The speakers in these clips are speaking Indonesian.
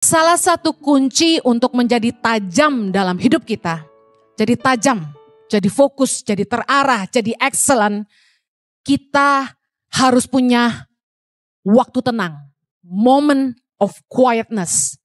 Salah satu kunci untuk menjadi tajam dalam hidup kita, jadi tajam, jadi fokus, jadi terarah, jadi excellent, kita harus punya waktu tenang, moment of quietness.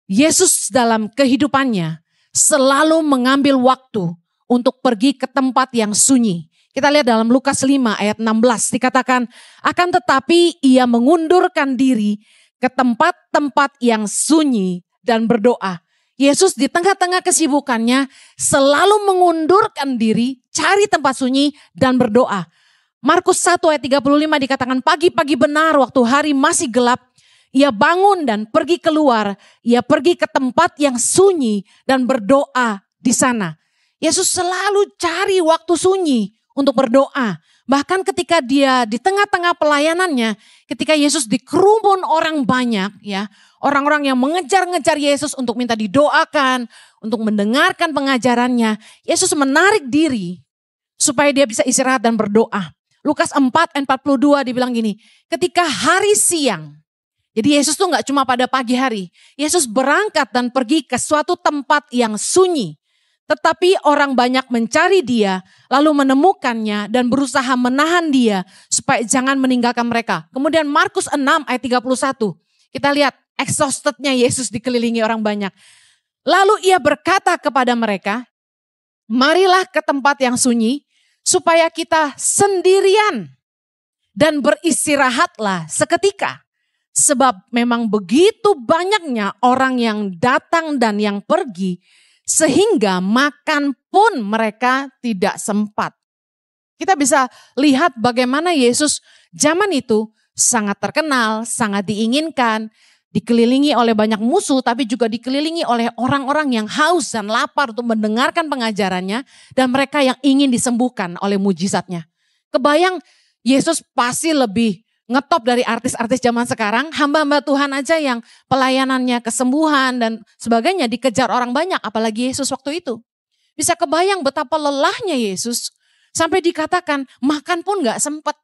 Yesus dalam kehidupannya selalu mengambil waktu untuk pergi ke tempat yang sunyi. Kita lihat dalam Lukas 5 ayat 16 dikatakan, akan tetapi ia mengundurkan diri ke tempat-tempat yang sunyi dan berdoa. Yesus di tengah-tengah kesibukannya selalu mengundurkan diri, cari tempat sunyi dan berdoa. Markus 1 ayat 35 dikatakan, pagi-pagi benar waktu hari masih gelap, ia bangun dan pergi keluar, ia pergi ke tempat yang sunyi dan berdoa di sana. Yesus selalu cari waktu sunyi untuk berdoa. Bahkan ketika dia di tengah-tengah pelayanannya, ketika Yesus dikerumun orang banyak, ya, orang-orang yang mengejar-ngejar Yesus untuk minta didoakan, untuk mendengarkan pengajarannya, Yesus menarik diri supaya dia bisa istirahat dan berdoa. Lukas 4 ayat 42 dibilang gini, ketika hari siang, jadi Yesus tuh gak cuma pada pagi hari, Yesus berangkat dan pergi ke suatu tempat yang sunyi. Tetapi orang banyak mencari dia, lalu menemukannya dan berusaha menahan dia supaya jangan meninggalkan mereka. Kemudian Markus 6 ayat 31, kita lihat exhaustednya Yesus dikelilingi orang banyak. Lalu ia berkata kepada mereka, marilah ke tempat yang sunyi supaya kita sendirian dan beristirahatlah seketika. Sebab memang begitu banyaknya orang yang datang dan yang pergi, sehingga makan pun mereka tidak sempat. Kita bisa lihat bagaimana Yesus zaman itu sangat terkenal, sangat diinginkan, dikelilingi oleh banyak musuh, tapi juga dikelilingi oleh orang-orang yang haus dan lapar untuk mendengarkan pengajarannya, dan mereka yang ingin disembuhkan oleh mujizatnya. Kebayang Yesus pasti lebih ngetop dari artis-artis zaman sekarang, hamba-hamba Tuhan aja yang pelayanannya kesembuhan dan sebagainya dikejar orang banyak, apalagi Yesus waktu itu. Bisa kebayang betapa lelahnya Yesus sampai dikatakan makan pun gak sempat.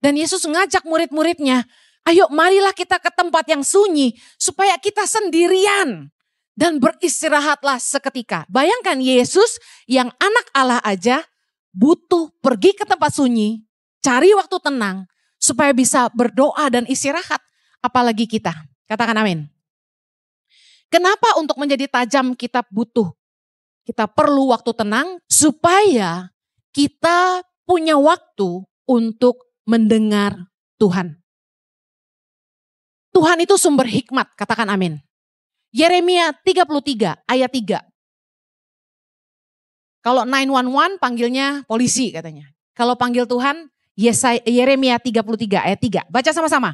Dan Yesus ngajak murid-muridnya, ayo marilah kita ke tempat yang sunyi supaya kita sendirian dan beristirahatlah seketika. Bayangkan Yesus yang anak Allah aja butuh pergi ke tempat sunyi, cari waktu tenang, supaya bisa berdoa dan istirahat. Apalagi kita. Katakan amin. Kenapa untuk menjadi tajam kita butuh? Kita perlu waktu tenang supaya kita punya waktu untuk mendengar Tuhan. Tuhan itu sumber hikmat. Katakan amin. Yeremia 33 ayat 3. Kalau 911 panggilnya polisi katanya. Kalau panggil Tuhan, Yeremia 33 ayat 3. Baca sama-sama.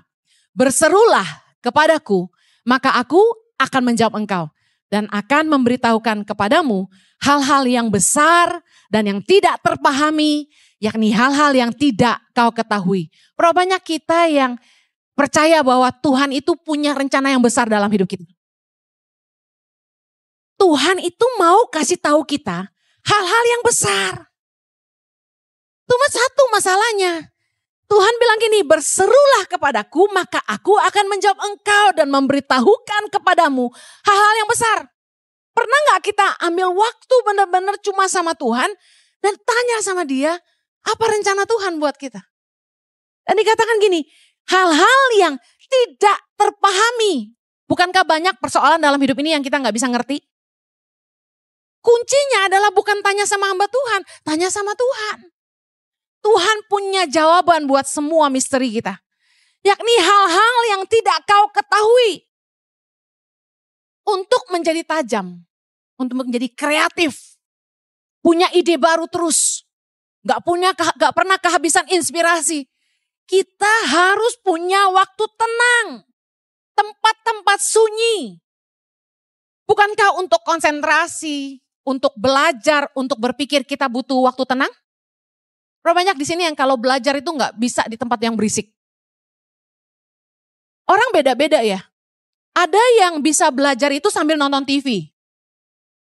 Berserulah kepadaku, maka aku akan menjawab engkau. Dan akan memberitahukan kepadamu hal-hal yang besar dan yang tidak terpahami. Yakni hal-hal yang tidak kau ketahui. Berapa banyak kita yang percaya bahwa Tuhan itu punya rencana yang besar dalam hidup kita. Tuhan itu mau kasih tahu kita hal-hal yang besar. Cuma satu masalahnya. Tuhan bilang gini, berserulah kepadaku maka aku akan menjawab engkau dan memberitahukan kepadamu hal-hal yang besar. Pernah gak kita ambil waktu benar-benar cuma sama Tuhan dan tanya sama dia apa rencana Tuhan buat kita. Dan dikatakan gini, hal-hal yang tidak terpahami. Bukankah banyak persoalan dalam hidup ini yang kita gak bisa ngerti? Kuncinya adalah bukan tanya sama hamba Tuhan, tanya sama Tuhan. Tuhan punya jawaban buat semua misteri kita. Yakni hal-hal yang tidak kau ketahui. Untuk menjadi tajam. Untuk menjadi kreatif. Punya ide baru terus. Gak pernah kehabisan inspirasi. Kita harus punya waktu tenang. Tempat-tempat sunyi. Bukankah untuk konsentrasi, untuk belajar, untuk berpikir kita butuh waktu tenang? Berapa banyak di sini yang kalau belajar itu nggak bisa di tempat yang berisik? Orang beda-beda ya. Ada yang bisa belajar itu sambil nonton TV.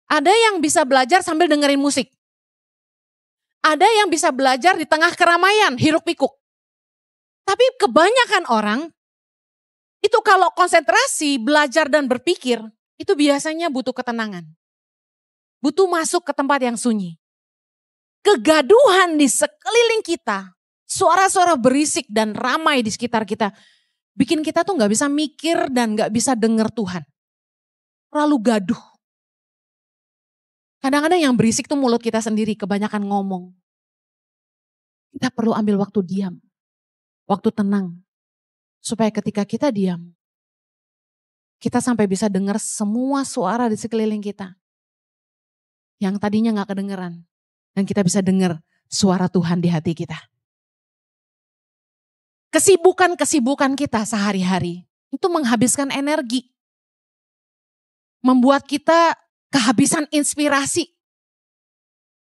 Ada yang bisa belajar sambil dengerin musik. Ada yang bisa belajar di tengah keramaian, hiruk pikuk. Tapi kebanyakan orang Itu kalau konsentrasi, belajar dan berpikir, itu biasanya butuh ketenangan. Butuh masuk ke tempat yang sunyi. Kegaduhan di sekeliling kita, suara-suara berisik dan ramai di sekitar kita, bikin kita tuh gak bisa mikir dan gak bisa dengar Tuhan. Terlalu gaduh. Kadang-kadang yang berisik tuh mulut kita sendiri, kebanyakan ngomong. Kita perlu ambil waktu diam, waktu tenang. Supaya ketika kita diam, kita sampai bisa dengar semua suara di sekeliling kita. Yang tadinya gak kedengeran. Dan kita bisa dengar suara Tuhan di hati kita. Kesibukan-kesibukan kita sehari-hari itu menghabiskan energi. Membuat kita kehabisan inspirasi.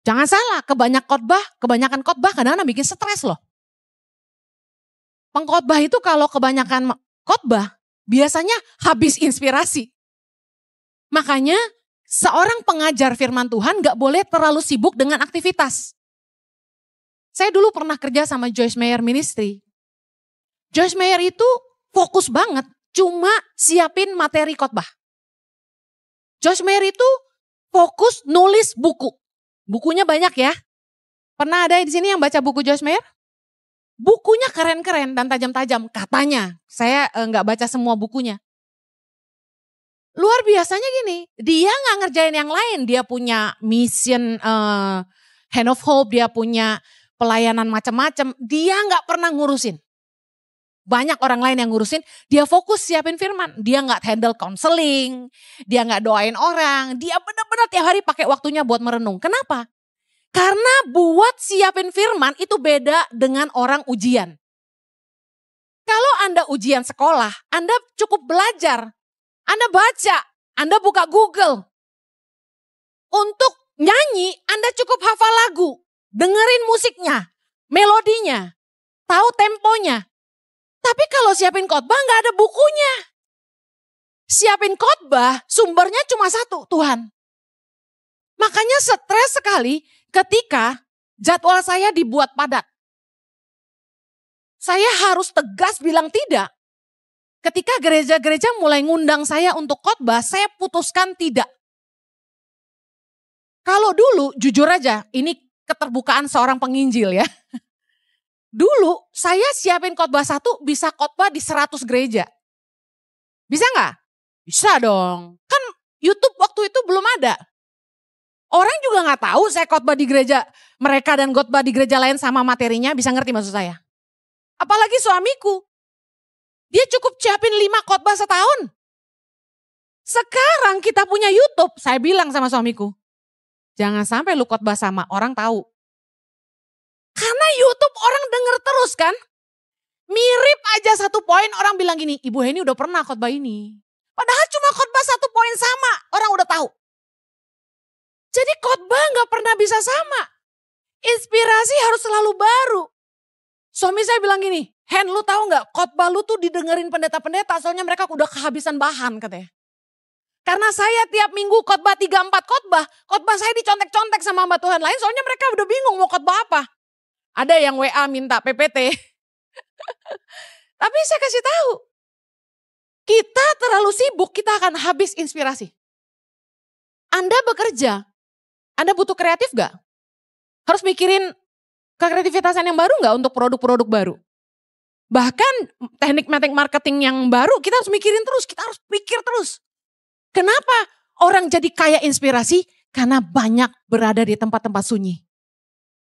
Jangan salah, kebanyakan khotbah kadang-kadang bikin stres loh. Pengkhotbah itu kalau kebanyakan khotbah biasanya habis inspirasi. Makanya seorang pengajar firman Tuhan gak boleh terlalu sibuk dengan aktivitas. Saya dulu pernah kerja sama Joyce Meyer Ministry. Joyce Meyer itu fokus banget cuma siapin materi khotbah. Joyce Meyer itu fokus nulis buku. Bukunya banyak ya. Pernah ada di sini yang baca buku Joyce Meyer? Bukunya keren-keren dan tajam-tajam katanya. Saya nggak baca semua bukunya. Luar biasanya gini, dia nggak ngerjain yang lain. Dia punya mission Hand of Hope, dia punya pelayanan macam-macam. Dia nggak pernah ngurusin. Banyak orang lain yang ngurusin, dia fokus siapin firman. Dia nggak handle counseling, dia nggak doain orang. Dia benar-benar tiap hari pakai waktunya buat merenung. Kenapa? Karena buat siapin firman itu beda dengan orang ujian. Kalau Anda ujian sekolah, Anda cukup belajar. Anda baca, Anda buka Google. Untuk nyanyi, Anda cukup hafal lagu. Dengerin musiknya, melodinya, tahu temponya. Tapi kalau siapin khotbah nggak ada bukunya. Siapin khotbah, sumbernya cuma satu, Tuhan. Makanya stres sekali ketika jadwal saya dibuat padat. Saya harus tegas bilang tidak. Ketika gereja-gereja mulai ngundang saya untuk khotbah, saya putuskan tidak. Kalau dulu, jujur aja, ini keterbukaan seorang penginjil ya. Dulu saya siapin khotbah satu bisa khotbah di 100 gereja. Bisa nggak? Bisa dong. Kan YouTube waktu itu belum ada. Orang juga nggak tahu saya khotbah di gereja mereka dan khotbah di gereja lain sama materinya, bisa ngerti maksud saya. Apalagi suamiku. Dia cukup siapin 5 khotbah setahun. Sekarang kita punya YouTube, saya bilang sama suamiku. Jangan sampai lu khotbah sama orang tahu. Karena YouTube orang denger terus kan. Mirip aja satu poin orang bilang gini, Ibu Heni udah pernah khotbah ini. Padahal cuma khotbah satu poin sama, orang udah tahu. Jadi khotbah gak pernah bisa sama. Inspirasi harus selalu baru. Suami saya bilang gini, Hen lu tahu gak khotbah lu tuh didengerin pendeta-pendeta soalnya mereka udah kehabisan bahan katanya. Karena saya tiap minggu khotbah 3-4 khotbah saya dicontek-contek sama hamba Tuhan lain soalnya mereka udah bingung mau khotbah apa. Ada yang WA minta PPT. Tapi saya kasih tahu, kita terlalu sibuk kita akan habis inspirasi. Anda bekerja, Anda butuh kreatif gak? Harus mikirin kekreativitasan yang baru gak untuk produk-produk baru? Bahkan teknik marketing yang baru kita harus mikirin terus, kita harus pikir terus. Kenapa orang jadi kaya inspirasi? Karena banyak berada di tempat-tempat sunyi.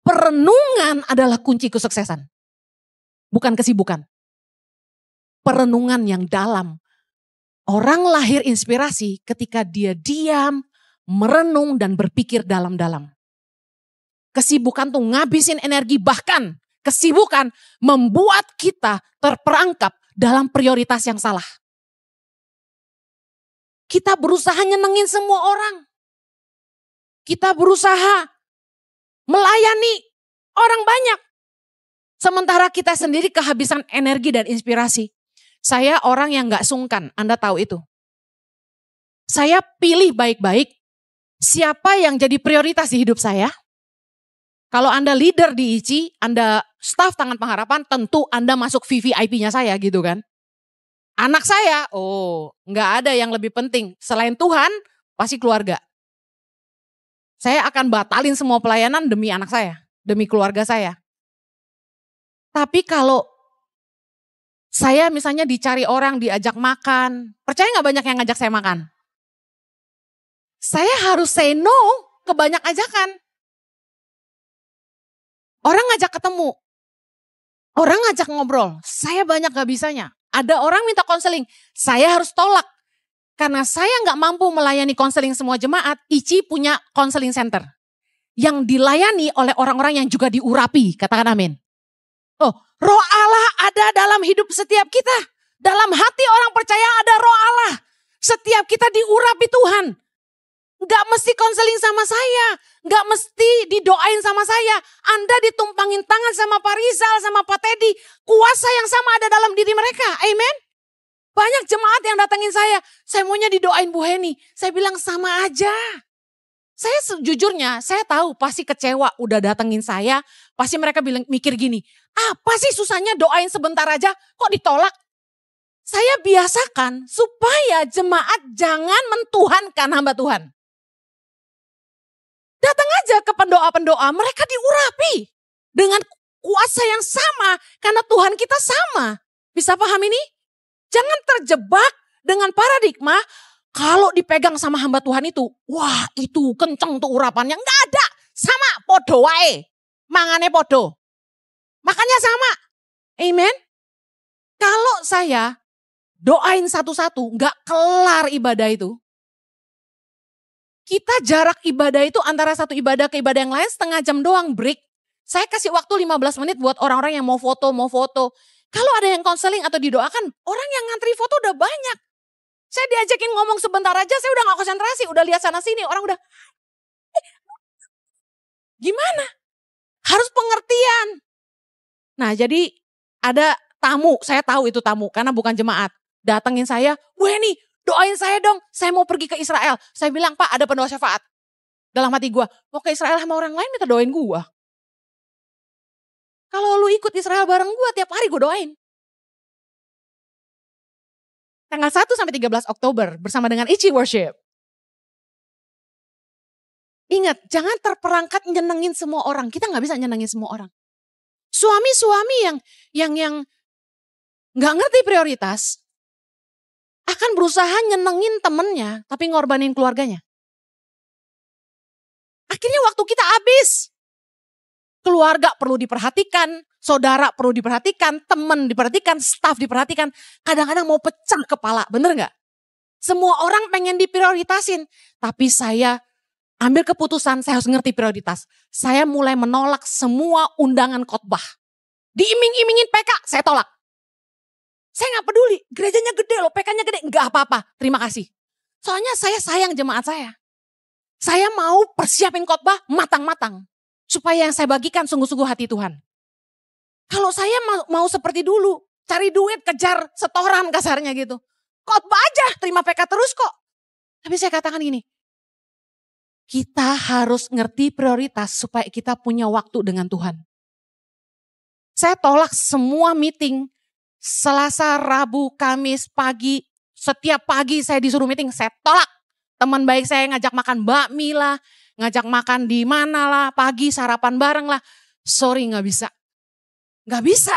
Perenungan adalah kunci kesuksesan. Bukan kesibukan. Perenungan yang dalam. Orang lahir inspirasi ketika dia diam, merenung dan berpikir dalam-dalam. Kesibukan tuh ngabisin energi, bahkan kesibukan membuat kita terperangkap dalam prioritas yang salah. Kita berusaha nyenengin semua orang. Kita berusaha melayani orang banyak. Sementara kita sendiri kehabisan energi dan inspirasi. Saya orang yang gak sungkan, Anda tahu itu. Saya pilih baik-baik siapa yang jadi prioritas di hidup saya. Kalau Anda leader di ICI, Anda staff Tangan Pengharapan, tentu Anda masuk VVIP-nya saya gitu kan. Anak saya, nggak ada yang lebih penting. Selain Tuhan, pasti keluarga. Saya akan batalin semua pelayanan demi anak saya, demi keluarga saya. Tapi kalau saya misalnya dicari orang, diajak makan, percaya nggak banyak yang ngajak saya makan? Saya harus say no ke banyak ajakan. Orang ngajak ketemu, orang ngajak ngobrol, saya banyak gak bisanya. Ada orang minta konseling, saya harus tolak. Karena saya gak mampu melayani konseling semua jemaat, ICI punya konseling center. Yang dilayani oleh orang-orang yang juga diurapi, katakan amin. Roh Allah ada dalam hidup setiap kita. Dalam hati orang percaya ada roh Allah. Setiap kita diurapi Tuhan. Gak mesti konseling sama saya. Gak mesti didoain sama saya. Anda ditumpangin tangan sama Pak Rizal, sama Pak Teddy. Kuasa yang sama ada dalam diri mereka. Amen. Banyak jemaat yang datengin saya maunya didoain Bu Heni. Saya bilang sama aja. Saya sejujurnya, saya tahu pasti kecewa udah datengin saya. Pasti mereka mikir gini, apa sih susahnya doain sebentar aja kok ditolak? Saya biasakan supaya jemaat jangan mentuhankan hamba Tuhan. Datang aja ke pendoa-pendoa, mereka diurapi dengan kuasa yang sama karena Tuhan kita sama. Bisa paham ini? Jangan terjebak dengan paradigma kalau dipegang sama hamba Tuhan itu, wah itu kenceng tuh urapannya. Enggak ada, sama podo wae. Mangane podo. Makannya sama. Amen. Kalau saya doain satu-satu, enggak kelar ibadah itu. Kita jarak ibadah itu antara satu ibadah ke ibadah yang lain setengah jam doang break. Saya kasih waktu 15 menit buat orang-orang yang mau foto. Kalau ada yang konseling atau didoakan, orang yang ngantri foto udah banyak. Saya diajakin ngomong sebentar aja, saya udah gak konsentrasi, udah lihat sana sini, orang udah, gimana? Harus pengertian. Nah jadi ada tamu, saya tahu itu tamu, karena bukan jemaat. Datengin saya, Bu Heni doain saya dong, saya mau pergi ke Israel. Saya bilang, Pak ada pendoa syafaat. Dalam hati gue, mau ke Israel sama orang lain minta doain gue. Kalau lu ikut Israel bareng gue, tiap hari gue doain. Tanggal 1 sampai 13 Oktober bersama dengan ICI Worship. Ingat, jangan terperangkap nyenengin semua orang. Kita gak bisa nyenengin semua orang. Suami-suami yang gak ngerti prioritas akan berusaha nyenengin temennya tapi ngorbanin keluarganya. Akhirnya waktu kita habis. Keluarga perlu diperhatikan, saudara perlu diperhatikan, teman diperhatikan, staf diperhatikan. Kadang-kadang mau pecah kepala, bener gak? Semua orang pengen diprioritasin. Tapi saya ambil keputusan, saya harus ngerti prioritas. Saya mulai menolak semua undangan khotbah. Diiming-imingin PK, saya tolak. Saya gak peduli, gerejanya gede loh, PK-nya gede. Gak apa-apa, terima kasih. Soalnya saya sayang jemaat saya. Saya mau persiapin khotbah matang-matang. Supaya yang saya bagikan sungguh-sungguh hati Tuhan. Kalau saya mau seperti dulu, cari duit, kejar setoran kasarnya gitu. Khotbah aja, terima PK terus kok. Tapi saya katakan gini, kita harus ngerti prioritas supaya kita punya waktu dengan Tuhan. Saya tolak semua meeting, Selasa, Rabu, Kamis, pagi. Setiap pagi saya disuruh meeting, saya tolak. Teman baik saya ngajak makan bakmi lah, ngajak makan di mana lah, pagi sarapan bareng lah. Sorry gak bisa. Gak bisa.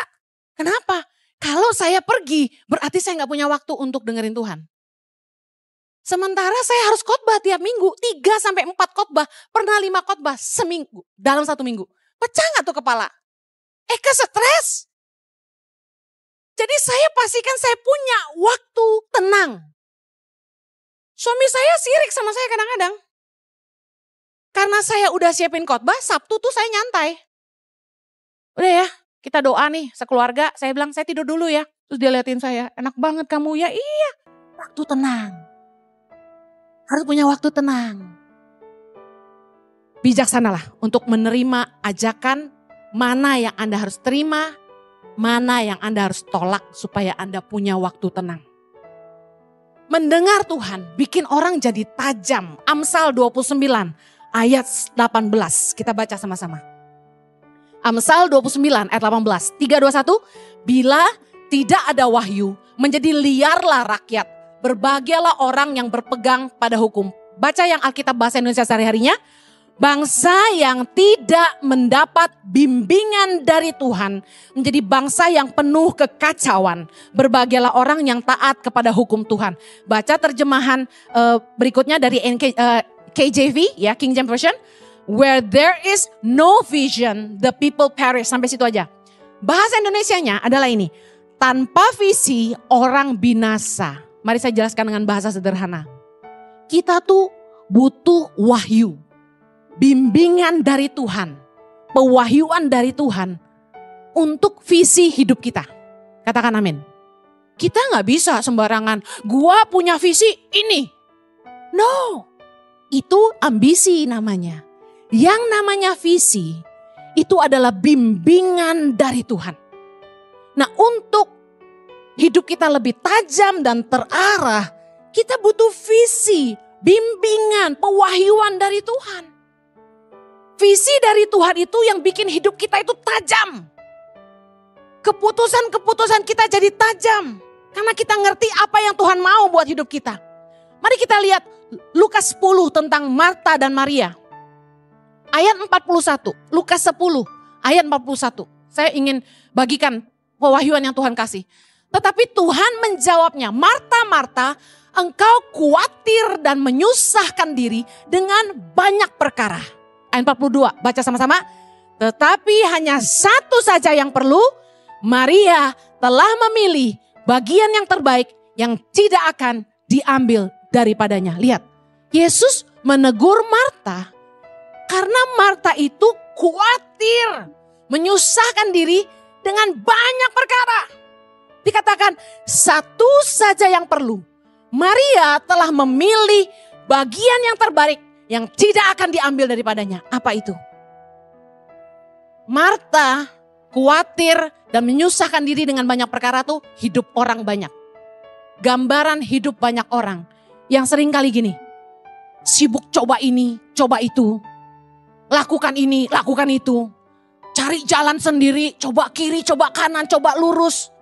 Kenapa? Kalau saya pergi berarti saya gak punya waktu untuk dengerin Tuhan. Sementara saya harus khotbah tiap minggu. 3-4 khotbah. Pernah 5 khotbah seminggu. Dalam 1 minggu. Pecah gak tuh kepala? Stres. Jadi saya pastikan saya punya waktu tenang. Suami saya sirik sama saya kadang-kadang. Karena saya udah siapin khotbah, Sabtu tuh saya nyantai. Udah ya, kita doa nih sekeluarga. Saya bilang, saya tidur dulu ya. Terus dia liatin saya, enak banget kamu ya. Iya, waktu tenang. Harus punya waktu tenang. Bijaksanalah untuk menerima ajakan mana yang Anda harus terima, mana yang Anda harus tolak supaya Anda punya waktu tenang. Mendengar Tuhan bikin orang jadi tajam. Amsal 29 ayat 18. Kita baca sama-sama. Amsal 29 ayat 18. 3, 2, 1. Bila tidak ada wahyu, menjadi liarlah rakyat. Berbahagialah orang yang berpegang pada hukum. Baca yang Alkitab bahasa Indonesia sehari-harinya. Bangsa yang tidak mendapat bimbingan dari Tuhan menjadi bangsa yang penuh kekacauan. Berbahagialah orang yang taat kepada hukum Tuhan. Baca terjemahan berikutnya dari KJV, ya, King James Version. Where there is no vision, the people perish. Sampai situ aja. Bahasa Indonesianya adalah ini. Tanpa visi, orang binasa. Mari saya jelaskan dengan bahasa sederhana. Kita tuh butuh wahyu. Bimbingan dari Tuhan, pewahyuan dari Tuhan untuk visi hidup kita. Katakan amin. Kita gak bisa sembarangan, gua punya visi ini. No, itu ambisi namanya. Yang namanya visi, itu adalah bimbingan dari Tuhan. Nah, untuk hidup kita lebih tajam dan terarah, kita butuh visi, bimbingan, pewahyuan dari Tuhan. Visi dari Tuhan itu yang bikin hidup kita itu tajam. Keputusan-keputusan kita jadi tajam. Karena kita ngerti apa yang Tuhan mau buat hidup kita. Mari kita lihat Lukas 10 tentang Marta dan Maria. Ayat 41, Lukas 10 ayat 41. Saya ingin bagikan pewahyuan yang Tuhan kasih. Tetapi Tuhan menjawabnya, Marta, Marta, engkau khawatir dan menyusahkan diri dengan banyak perkara. Ayat 42, baca sama-sama. Tetapi hanya satu saja yang perlu, Maria telah memilih bagian yang terbaik yang tidak akan diambil daripadanya. Lihat, Yesus menegur Marta karena Marta itu khawatir, menyusahkan diri dengan banyak perkara. Dikatakan satu saja yang perlu. Maria telah memilih bagian yang terbaik yang tidak akan diambil daripadanya. Apa itu? Marta khawatir dan menyusahkan diri dengan banyak perkara tuh hidup orang banyak. Gambaran hidup banyak orang yang sering kali gini. Sibuk coba ini, coba itu. Lakukan ini, lakukan itu. Cari jalan sendiri, coba kiri, coba kanan, coba lurus.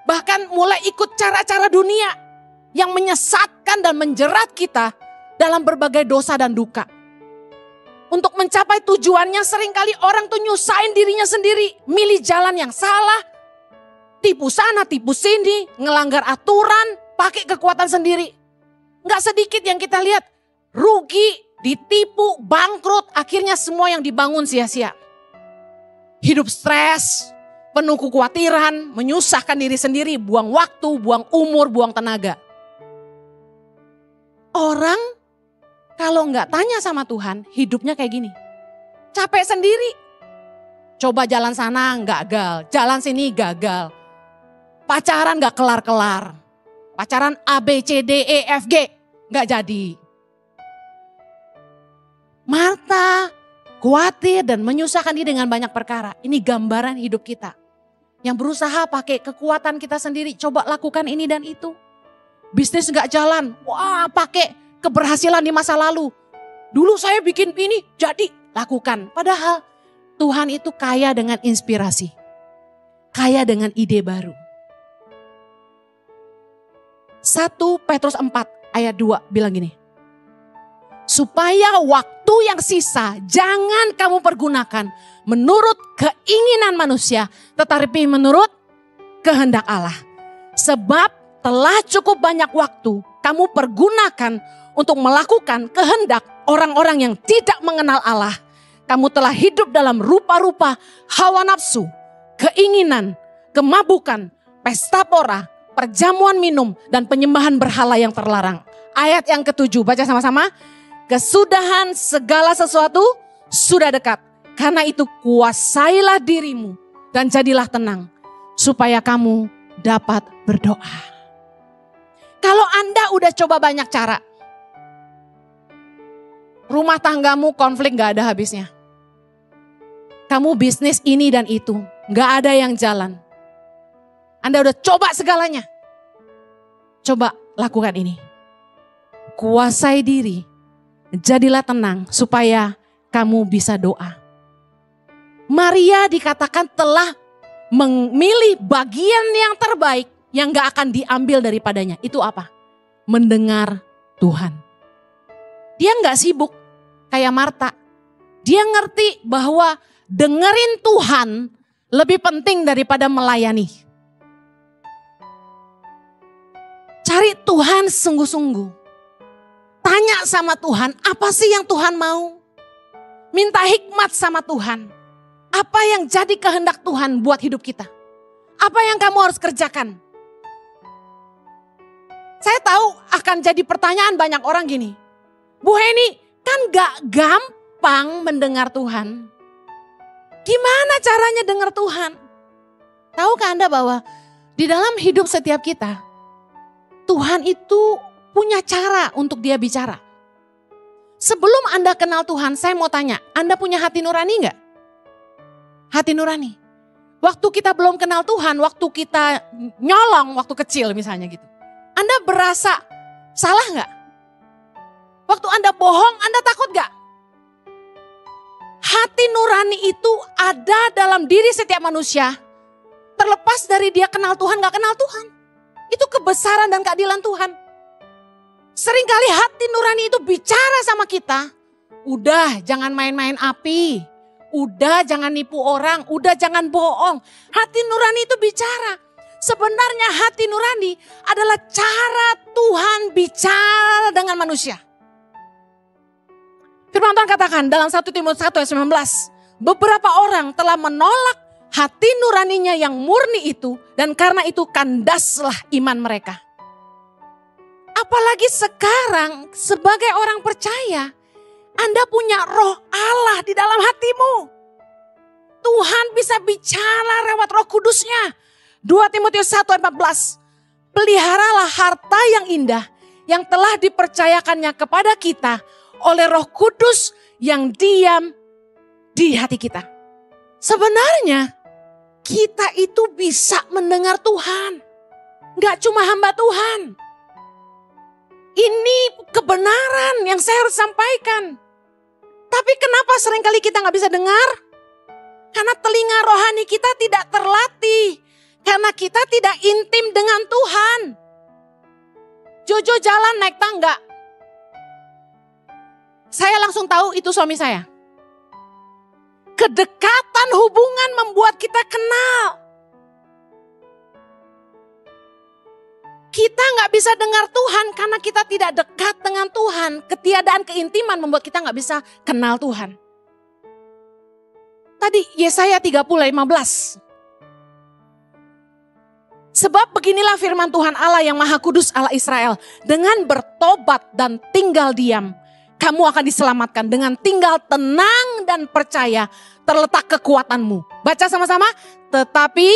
Bahkan mulai ikut cara-cara dunia yang menyesatkan dan menjerat kita dalam berbagai dosa dan duka. Untuk mencapai tujuannya seringkali orang tuh nyusahin dirinya sendiri. Milih jalan yang salah. Tipu sana, tipu sini. Ngelanggar aturan. Pakai kekuatan sendiri. Gak sedikit yang kita lihat. Rugi, ditipu, bangkrut. Akhirnya semua yang dibangun sia-sia. Hidup stres. Penuh kekhawatiran. Menyusahkan diri sendiri. Buang waktu, buang umur, buang tenaga. Orang kalau nggak tanya sama Tuhan, hidupnya kayak gini. Capek sendiri. Coba jalan sana gagal, jalan sini gagal. Pacaran nggak kelar-kelar. Pacaran A, B, C, D, E, F, G. Nggak jadi. Marta khawatir dan menyusahkan diri dengan banyak perkara. Ini gambaran hidup kita. Yang berusaha pakai kekuatan kita sendiri. Coba lakukan ini dan itu. Bisnis nggak jalan. Wah, pakai keberhasilan di masa lalu. Dulu saya bikin ini, jadi lakukan. Padahal Tuhan itu kaya dengan inspirasi. Kaya dengan ide baru. 1 Petrus 4 ayat 2 bilang gini. Supaya waktu yang sisa jangan kamu pergunakan menurut keinginan manusia, tetapi menurut kehendak Allah. Sebab telah cukup banyak waktu kamu pergunakan untuk melakukan kehendak orang-orang yang tidak mengenal Allah. Kamu telah hidup dalam rupa-rupa hawa nafsu, keinginan, kemabukan, pesta pora, perjamuan minum, dan penyembahan berhala yang terlarang. Ayat yang ke-7, baca sama-sama. Kesudahan segala sesuatu sudah dekat. Karena itu kuasailah dirimu dan jadilah tenang. Supaya kamu dapat berdoa. Kalau Anda udah coba banyak cara. Rumah tanggamu konflik gak ada habisnya. Kamu bisnis ini dan itu, gak ada yang jalan. Anda udah coba segalanya. Coba lakukan ini. Kuasai diri, jadilah tenang supaya kamu bisa doa. Maria dikatakan telah memilih bagian yang terbaik yang gak akan diambil daripadanya. Itu apa? Mendengar Tuhan. Dia gak sibuk kayak Marta. Dia ngerti bahwa dengerin Tuhan lebih penting daripada melayani. Cari Tuhan sungguh-sungguh. Tanya sama Tuhan, apa sih yang Tuhan mau? Minta hikmat sama Tuhan. Apa yang jadi kehendak Tuhan buat hidup kita? Apa yang kamu harus kerjakan? Saya tahu akan jadi pertanyaan banyak orang gini. Bu Heni, kan gak gampang mendengar Tuhan. Gimana caranya dengar Tuhan? Tahukah Anda bahwa di dalam hidup setiap kita, Tuhan itu punya cara untuk dia bicara. Sebelum Anda kenal Tuhan, saya mau tanya, Anda punya hati nurani gak? Hati nurani. Waktu kita belum kenal Tuhan, waktu kita nyolong waktu kecil misalnya gitu. Anda berasa salah gak? Waktu Anda bohong, Anda takut gak? Hati nurani itu ada dalam diri setiap manusia. Terlepas dari dia kenal Tuhan gak kenal Tuhan. Itu kebesaran dan keadilan Tuhan. Seringkali hati nurani itu bicara sama kita. Udah jangan main-main api. Udah jangan nipu orang. Udah jangan bohong. Hati nurani itu bicara. Sebenarnya hati nurani adalah cara Tuhan bicara dengan manusia. Firman Tuhan katakan dalam 1 Timotius 1 ayat 19. Beberapa orang telah menolak hati nuraninya yang murni itu. Dan karena itu kandaslah iman mereka. Apalagi sekarang sebagai orang percaya. Anda punya roh Allah di dalam hatimu. Tuhan bisa bicara lewat Roh Kudusnya. 2 Timotius 1 ayat 14. Peliharalah harta yang indah yang telah dipercayakannya kepada kita oleh Roh Kudus yang diam di hati kita. Sebenarnya kita itu bisa mendengar Tuhan. Gak cuma hamba Tuhan. Ini kebenaran yang saya harus sampaikan. Tapi kenapa seringkali kita gak bisa dengar? Karena telinga rohani kita tidak terlatih. Karena kita tidak intim dengan Tuhan. Jojo jalan naik tangga. Saya langsung tahu itu suami saya. Kedekatan hubungan membuat kita kenal. Kita gak bisa dengar Tuhan karena kita tidak dekat dengan Tuhan. Ketiadaan keintiman membuat kita gak bisa kenal Tuhan. Tadi Yesaya 30:15. Sebab beginilah firman Tuhan Allah yang Maha Kudus Allah Israel. Dengan bertobat dan tinggal diam, kamu akan diselamatkan. Dengan tinggal tenang dan percaya, terletak kekuatanmu. Baca sama-sama. Tetapi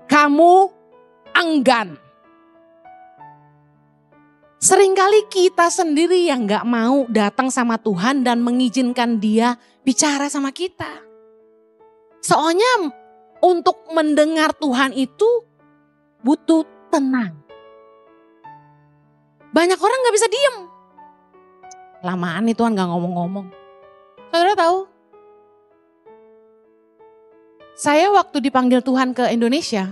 kamu enggan. Seringkali kita sendiri yang gak mau datang sama Tuhan dan mengizinkan dia bicara sama kita. Soalnya untuk mendengar Tuhan itu butuh tenang. Banyak orang gak bisa diem. Lamaan nih Tuhan gak ngomong-ngomong. Saudara tahu? Saya waktu dipanggil Tuhan ke Indonesia,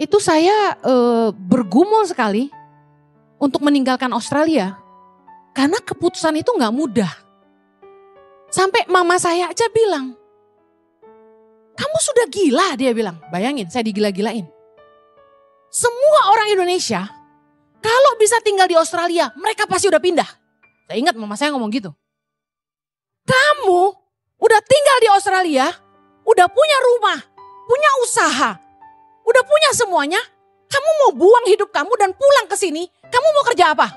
itu saya bergumul sekali untuk meninggalkan Australia. Karena keputusan itu gak mudah. Sampai mama saya aja bilang, kamu sudah gila, dia bilang. Bayangin, saya digila-gilain. Semua orang Indonesia, kalau bisa tinggal di Australia, mereka pasti udah pindah. Saya ingat mama saya ngomong gitu. Kamu udah tinggal di Australia, udah punya rumah, punya usaha, udah punya semuanya. Kamu mau buang hidup kamu dan pulang ke sini, kamu mau kerja apa?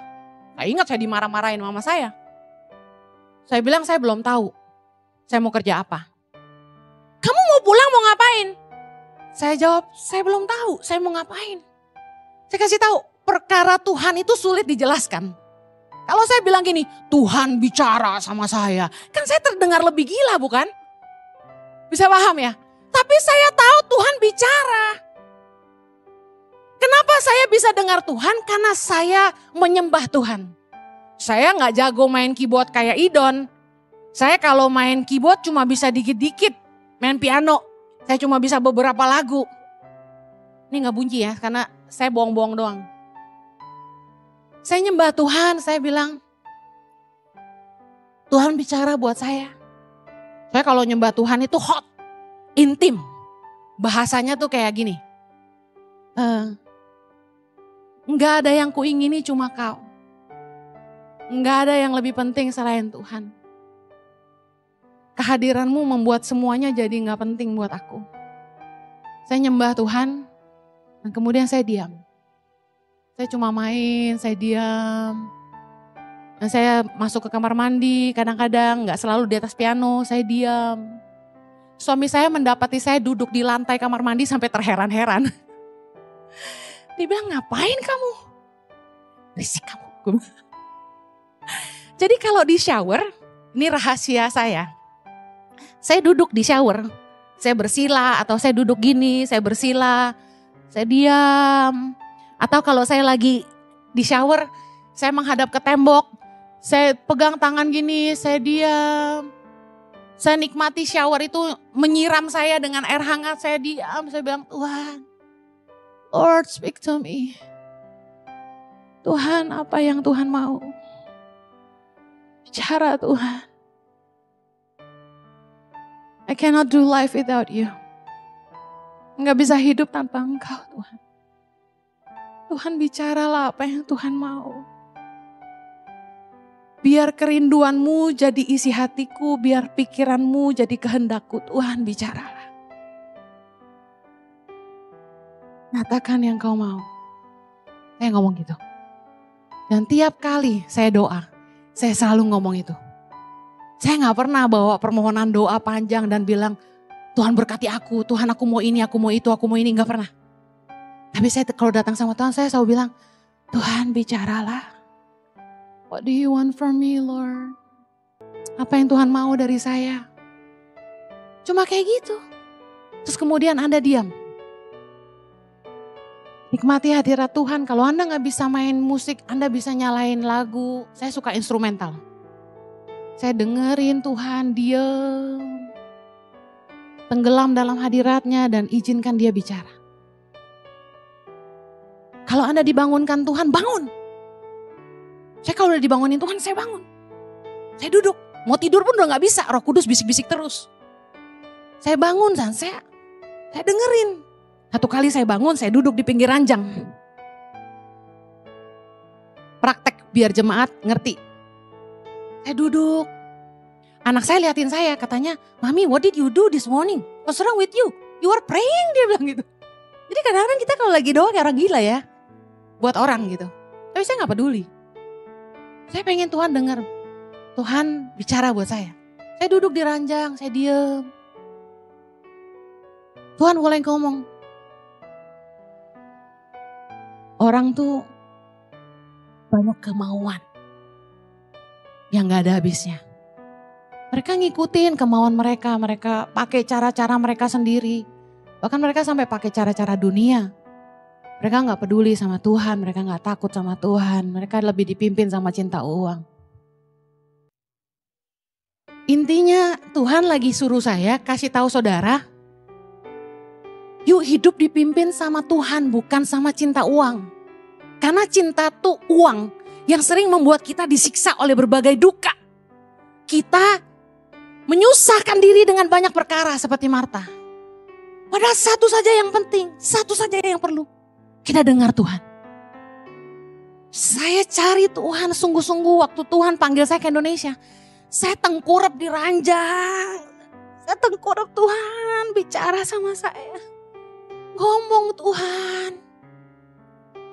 Saya ingat saya dimarah-marahin mama saya. Saya bilang saya belum tahu, saya mau kerja apa. Kamu mau pulang mau ngapain? Saya jawab, saya belum tahu, saya mau ngapain. Saya kasih tahu, perkara Tuhan itu sulit dijelaskan. Kalau saya bilang gini, Tuhan bicara sama saya. Kan saya terdengar lebih gila bukan? Bisa paham ya? Tapi saya tahu Tuhan bicara. Kenapa saya bisa dengar Tuhan? Karena saya menyembah Tuhan. Saya gak jago main keyboard kayak Idon. Saya kalau main keyboard cuma bisa dikit-dikit. Main piano. Saya cuma bisa beberapa lagu. Ini gak bunyi ya, karena saya bohong-bohong doang. Saya nyembah Tuhan, saya bilang, Tuhan bicara buat saya. Saya kalau nyembah Tuhan itu hot, intim. Bahasanya tuh kayak gini. Enggak ada yang kuingini cuma kau. Enggak ada yang lebih penting selain Tuhan. Kehadiranmu membuat semuanya jadi gak penting buat aku. Saya nyembah Tuhan, dan kemudian saya diam. Saya cuma main, saya diam. Dan saya masuk ke kamar mandi, kadang-kadang gak selalu di atas piano, saya diam. Suami saya mendapati saya duduk di lantai kamar mandi sampai terheran-heran. Dia bilang, ngapain kamu? Berisik kamu. Jadi kalau di shower, ini rahasia saya. Saya duduk di shower, saya bersila atau saya duduk gini, saya bersila, saya diam. Atau kalau saya lagi di shower, saya menghadap ke tembok, saya pegang tangan gini, saya diam. Saya nikmati shower itu menyiram saya dengan air hangat, saya diam, saya bilang, Tuhan, Lord speak to me. Tuhan, apa yang Tuhan mau? Bicara Tuhan. I cannot do life without you. Enggak bisa hidup tanpa Engkau Tuhan. Tuhan bicaralah apa yang Tuhan mau. Biar kerinduanmu jadi isi hatiku, biar pikiranmu jadi kehendakku. Tuhan bicaralah. Nyatakan yang kau mau. Saya ngomong gitu. Dan tiap kali saya doa, saya selalu ngomong itu. Saya gak pernah bawa permohonan doa panjang dan bilang, Tuhan berkati aku, Tuhan aku mau ini, aku mau itu, aku mau ini. Gak pernah. Tapi saya kalau datang sama Tuhan, saya selalu bilang, Tuhan bicaralah. What do you want from me, Lord? Apa yang Tuhan mau dari saya? Cuma kayak gitu. Terus kemudian Anda diam. Nikmati hadirat Tuhan. Kalau Anda gak bisa main musik, Anda bisa nyalain lagu. Saya suka instrumental. Saya dengerin Tuhan, diam. Tenggelam dalam hadiratnya dan izinkan dia bicara. Kalau Anda dibangunkan Tuhan, bangun. Saya kalau udah dibangunin Tuhan, saya bangun. Saya duduk. Mau tidur pun udah gak bisa. Roh Kudus bisik-bisik terus. Saya bangun dan saya dengerin. Satu kali saya bangun, saya duduk di pinggir ranjang. Praktek biar jemaat ngerti. Saya duduk. Anak saya liatin saya, katanya, Mami, what did you do this morning? What's wrong with you? You are praying, dia bilang gitu. Jadi kadang-kadang kita kalau lagi doa kayak orang gila ya. Buat orang gitu. Tapi saya gak peduli. Saya pengen Tuhan dengar. Tuhan bicara buat saya. Saya duduk di ranjang, saya diem. Tuhan mulai ngomong. Orang tuh banyak kemauan yang gak ada habisnya. Mereka ngikutin kemauan mereka pakai cara-cara mereka sendiri. Bahkan mereka sampai pakai cara-cara dunia. Mereka gak peduli sama Tuhan, mereka gak takut sama Tuhan. Mereka lebih dipimpin sama cinta uang. Intinya Tuhan lagi suruh saya kasih tahu saudara, yuk hidup dipimpin sama Tuhan, bukan sama cinta uang. Karena cinta tuh uang yang sering membuat kita disiksa oleh berbagai duka. Kita menyusahkan diri dengan banyak perkara seperti Marta. Padahal satu saja yang penting, satu saja yang perlu. Kita dengar Tuhan. Saya cari Tuhan sungguh-sungguh waktu Tuhan panggil saya ke Indonesia. Saya tengkurap di ranjang. Saya tengkurap, Tuhan bicara sama saya. Ngomong Tuhan.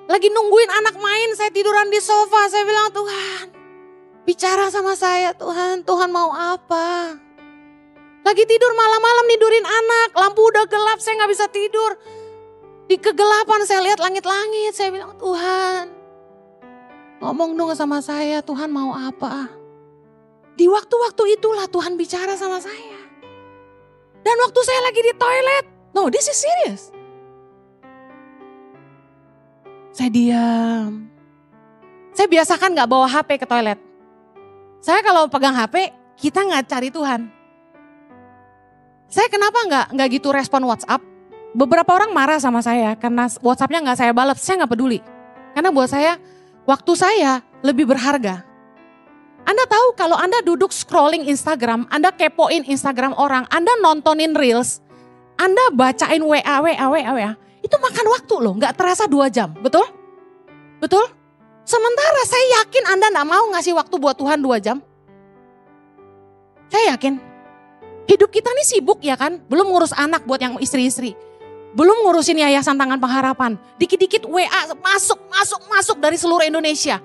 Lagi nungguin anak main, saya tiduran di sofa. Saya bilang, Tuhan bicara sama saya Tuhan. Tuhan mau apa? Lagi tidur malam-malam nidurin anak. Lampu udah gelap, saya gak bisa tidur. Di kegelapan saya lihat langit-langit. Saya bilang, Tuhan ngomong dong sama saya. Tuhan mau apa? Di waktu-waktu itulah Tuhan bicara sama saya. Dan waktu saya lagi di toilet. No, this is serious. Saya diam. Saya biasakan gak bawa HP ke toilet. Saya kalau pegang HP, kita gak cari Tuhan. Saya kenapa nggak gitu respon WhatsApp? Beberapa orang marah sama saya karena WhatsAppnya nggak saya balas. Saya nggak peduli. Karena buat saya, waktu saya lebih berharga. Anda tahu kalau Anda duduk scrolling Instagram, Anda kepoin Instagram orang, Anda nontonin Reels, Anda bacain WA, itu makan waktu loh, nggak terasa 2 jam, betul? Betul? Sementara saya yakin Anda nggak mau ngasih waktu buat Tuhan 2 jam. Saya yakin. Hidup kita nih sibuk ya kan, belum ngurus anak buat yang istri-istri. Belum ngurusin yayasan Tangan Pengharapan. Dikit-dikit WA masuk dari seluruh Indonesia.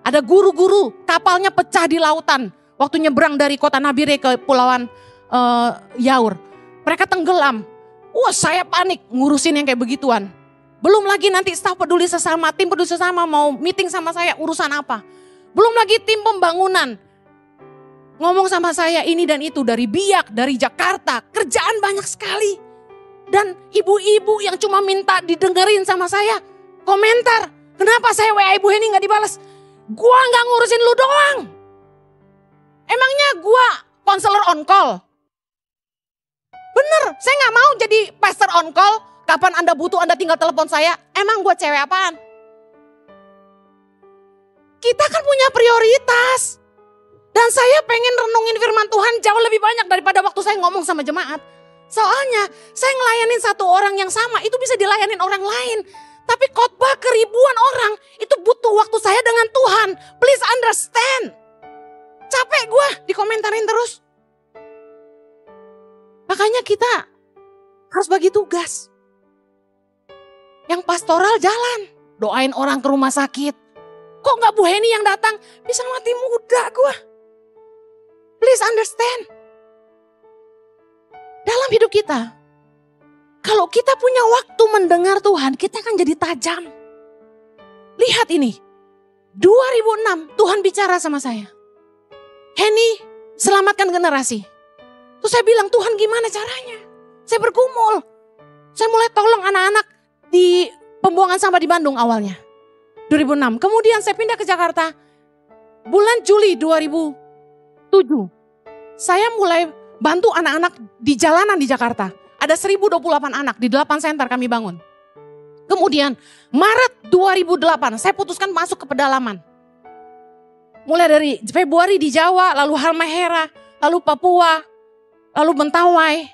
Ada guru-guru, kapalnya pecah di lautan. Waktu nyebrang dari kota Nabire ke pulauan Yaur. Mereka tenggelam. Wah, saya panik ngurusin yang kayak begituan. Belum lagi nanti staf peduli sesama, tim peduli sesama mau meeting sama saya urusan apa. Belum lagi tim pembangunan. Ngomong sama saya ini dan itu dari Biak, dari Jakarta. Kerjaan banyak sekali. Dan ibu-ibu yang cuma minta didengerin sama saya. Komentar, kenapa saya WA Ibu Heni gak dibalas? Gua gak ngurusin lu doang. Emangnya gua konselor on call? Bener, saya gak mau jadi pastor on call. Kapan Anda butuh Anda tinggal telepon saya. Emang gua cewek apaan? Kita kan punya prioritas. Dan saya pengen renungin firman Tuhan jauh lebih banyak daripada waktu saya ngomong sama jemaat. Soalnya saya ngelayanin satu orang yang sama itu bisa dilayanin orang lain. Tapi khotbah ke ribuan orang itu butuh waktu saya dengan Tuhan. Please understand. Capek gue dikomentarin terus. Makanya kita harus bagi tugas. Yang pastoral jalan. Doain orang ke rumah sakit. Kok gak Bu Heni yang datang? Bisa mati muda gue. Please understand. Dalam hidup kita, kalau kita punya waktu mendengar Tuhan, kita akan jadi tajam. Lihat ini, 2006 Tuhan bicara sama saya. Heni, selamatkan generasi. Terus saya bilang, Tuhan gimana caranya? Saya bergumul. Saya mulai tolong anak-anak di pembuangan sampah di Bandung awalnya. 2006, kemudian saya pindah ke Jakarta. Bulan Juli 2007, saya mulai bantu anak-anak di jalanan di Jakarta. Ada 1028 anak di 8 center kami bangun. Kemudian Maret 2008 saya putuskan masuk ke pedalaman. Mulai dari Februari di Jawa, lalu Halmahera, lalu Papua, lalu Mentawai,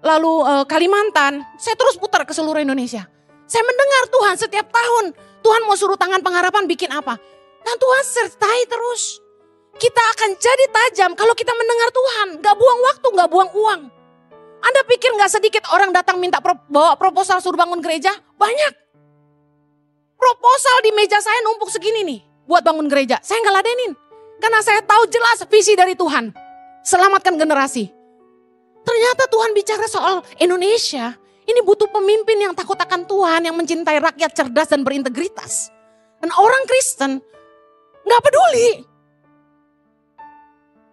lalu Kalimantan. Saya terus putar ke seluruh Indonesia. Saya mendengar Tuhan setiap tahun. Tuhan mau suruh Tangan Pengharapan bikin apa. Dan Tuhan sertai terus. Kita akan jadi tajam kalau kita mendengar Tuhan. Gak buang waktu, gak buang uang. Anda pikir gak sedikit orang datang minta bawa proposal suruh bangun gereja? Banyak. Proposal di meja saya numpuk segini nih. Buat bangun gereja. Saya gak ladenin. Karena saya tahu jelas visi dari Tuhan. Selamatkan generasi. Ternyata Tuhan bicara soal Indonesia. Ini butuh pemimpin yang takut akan Tuhan. Yang mencintai rakyat cerdas dan berintegritas. Dan orang Kristen gak peduli.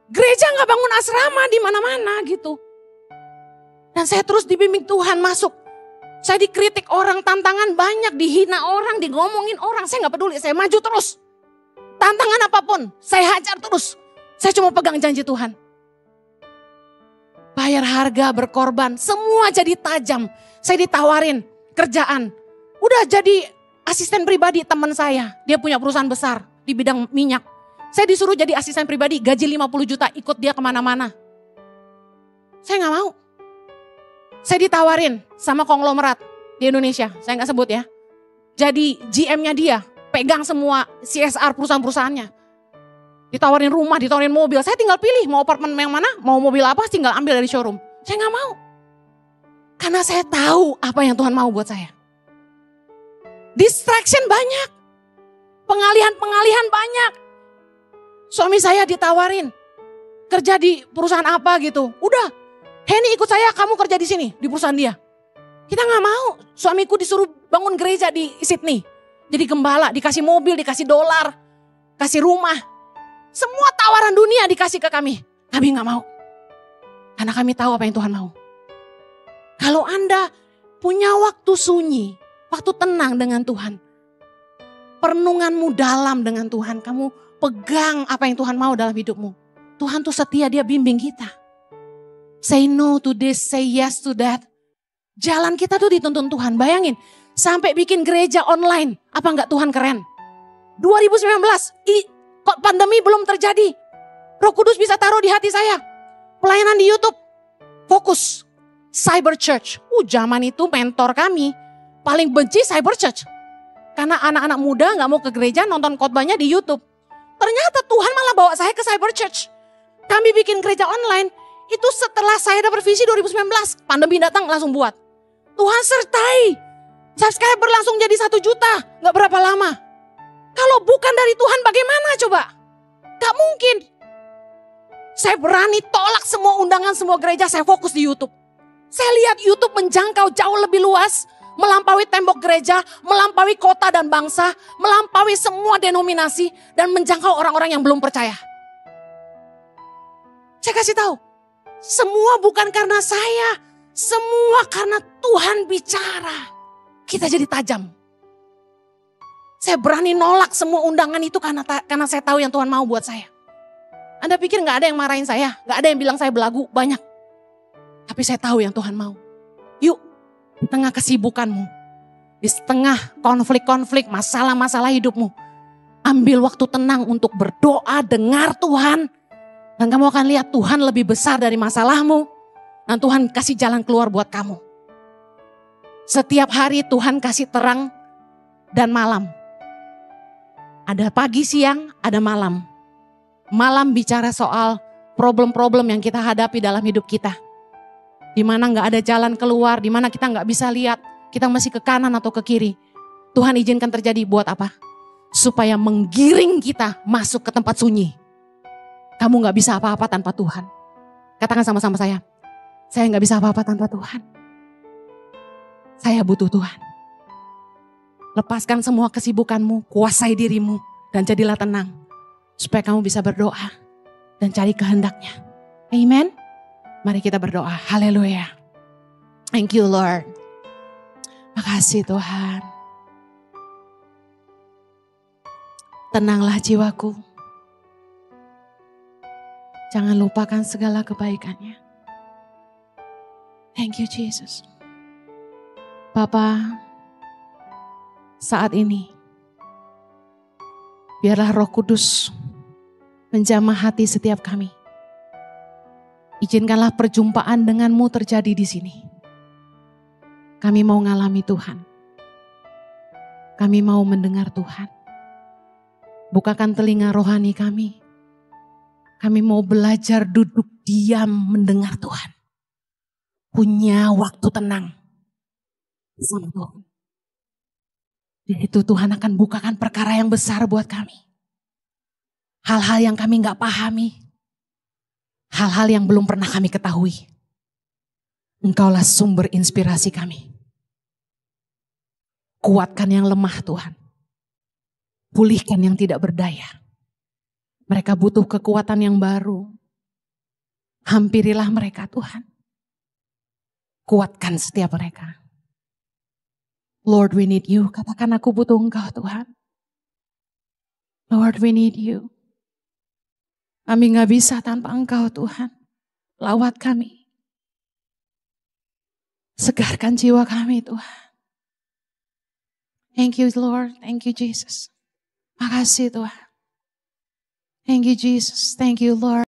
Gereja gak bangun asrama di mana-mana gitu. Dan saya terus dibimbing Tuhan masuk. Saya dikritik orang, tantangan banyak, dihina orang, digomongin orang. Saya gak peduli, saya maju terus. Tantangan apapun, saya hajar terus. Saya cuma pegang janji Tuhan. Bayar harga, berkorban, semua jadi tajam. Saya ditawarin kerjaan. Udah jadi asisten pribadi teman saya. Dia punya perusahaan besar di bidang minyak. Saya disuruh jadi asisten pribadi, gaji 50 juta, ikut dia kemana-mana. Saya gak mau. Saya ditawarin sama konglomerat di Indonesia, saya gak sebut ya. Jadi GM-nya dia, pegang semua CSR perusahaan-perusahaannya. Ditawarin rumah, ditawarin mobil, saya tinggal pilih mau apartemen yang mana, mau mobil apa, tinggal ambil dari showroom. Saya gak mau. Karena saya tahu apa yang Tuhan mau buat saya. Distraction banyak. Pengalihan-pengalihan banyak. Suami saya ditawarin kerja di perusahaan apa gitu. Udah, Heni ikut saya, kamu kerja di sini di perusahaan dia. Kita nggak mau. Suamiku disuruh bangun gereja di Sydney. Jadi gembala, dikasih mobil, dikasih dolar, kasih rumah. Semua tawaran dunia dikasih ke kami. Kami nggak mau. Karena kami tahu apa yang Tuhan mau. Kalau Anda punya waktu sunyi, waktu tenang dengan Tuhan. Perenunganmu dalam dengan Tuhan, kamu pegang apa yang Tuhan mau dalam hidupmu. Tuhan tuh setia, dia bimbing kita. Say no to this, say yes to that. Jalan kita tuh dituntun Tuhan. Bayangin, sampai bikin gereja online. Apa enggak Tuhan keren? 2019, kok pandemi belum terjadi. Roh Kudus bisa taruh di hati saya. Pelayanan di YouTube, fokus. Cyber Church. Zaman itu mentor kami paling benci Cyber Church. Karena anak-anak muda gak mau ke gereja nonton khotbahnya di YouTube. Ternyata Tuhan malah bawa saya ke Cyber Church. Kami bikin gereja online. Itu setelah saya dapat visi 2019. Pandemi datang langsung buat. Tuhan sertai. Subscriber langsung jadi 1 juta. Gak berapa lama. Kalau bukan dari Tuhan bagaimana coba? Gak mungkin. Saya berani tolak semua undangan semua gereja. Saya fokus di YouTube. Saya lihat YouTube menjangkau jauh lebih luas. Melampaui tembok gereja. Melampaui kota dan bangsa. Melampaui semua denominasi. Dan menjangkau orang-orang yang belum percaya. Saya kasih tahu. Semua bukan karena saya. Semua karena Tuhan bicara. Kita jadi tajam. Saya berani nolak semua undangan itu karena saya tahu yang Tuhan mau buat saya. Anda pikir gak ada yang marahin saya? Gak ada yang bilang saya belagu? Banyak. Tapi saya tahu yang Tuhan mau. Yuk, di tengah kesibukanmu. Di tengah konflik-konflik, masalah-masalah hidupmu. Ambil waktu tenang untuk berdoa, dengar Tuhan. Dan kamu akan lihat Tuhan lebih besar dari masalahmu. Dan Tuhan kasih jalan keluar buat kamu. Setiap hari Tuhan kasih terang dan malam. Ada pagi, siang, ada malam. Malam bicara soal problem-problem yang kita hadapi dalam hidup kita. Di mana gak ada jalan keluar, di mana kita gak bisa lihat. Kita masih ke kanan atau ke kiri. Tuhan izinkan terjadi buat apa? Supaya menggiring kita masuk ke tempat sunyi. Kamu gak bisa apa-apa tanpa Tuhan. Katakan sama-sama saya gak bisa apa-apa tanpa Tuhan. Saya butuh Tuhan. Lepaskan semua kesibukanmu, kuasai dirimu, dan jadilah tenang. Supaya kamu bisa berdoa dan cari kehendaknya. Amen. Mari kita berdoa. Haleluya. Thank you Lord. Makasih Tuhan. Tenanglah jiwaku. Jangan lupakan segala kebaikannya. Thank you Jesus. Bapa, saat ini biarlah Roh Kudus menjamah hati setiap kami. Izinkanlah perjumpaan denganmu terjadi di sini. Kami mau ngalami Tuhan. Kami mau mendengar Tuhan. Bukakan telinga rohani kami. Kami mau belajar duduk diam mendengar Tuhan. Punya waktu tenang sama Tuhan. Di situ Tuhan akan bukakan perkara yang besar buat kami. Hal-hal yang kami gak pahami. Hal-hal yang belum pernah kami ketahui. Engkaulah sumber inspirasi kami. Kuatkan yang lemah Tuhan. Pulihkan yang tidak berdaya. Mereka butuh kekuatan yang baru. Hampirilah mereka Tuhan. Kuatkan setiap mereka. Lord, we need you. Katakan aku butuh Engkau Tuhan. Lord, we need you. Kami gak bisa tanpa Engkau Tuhan. Lawat kami. Segarkan jiwa kami Tuhan. Thank you Lord. Thank you Jesus. Makasih Tuhan. Thank you Jesus. Thank you Lord.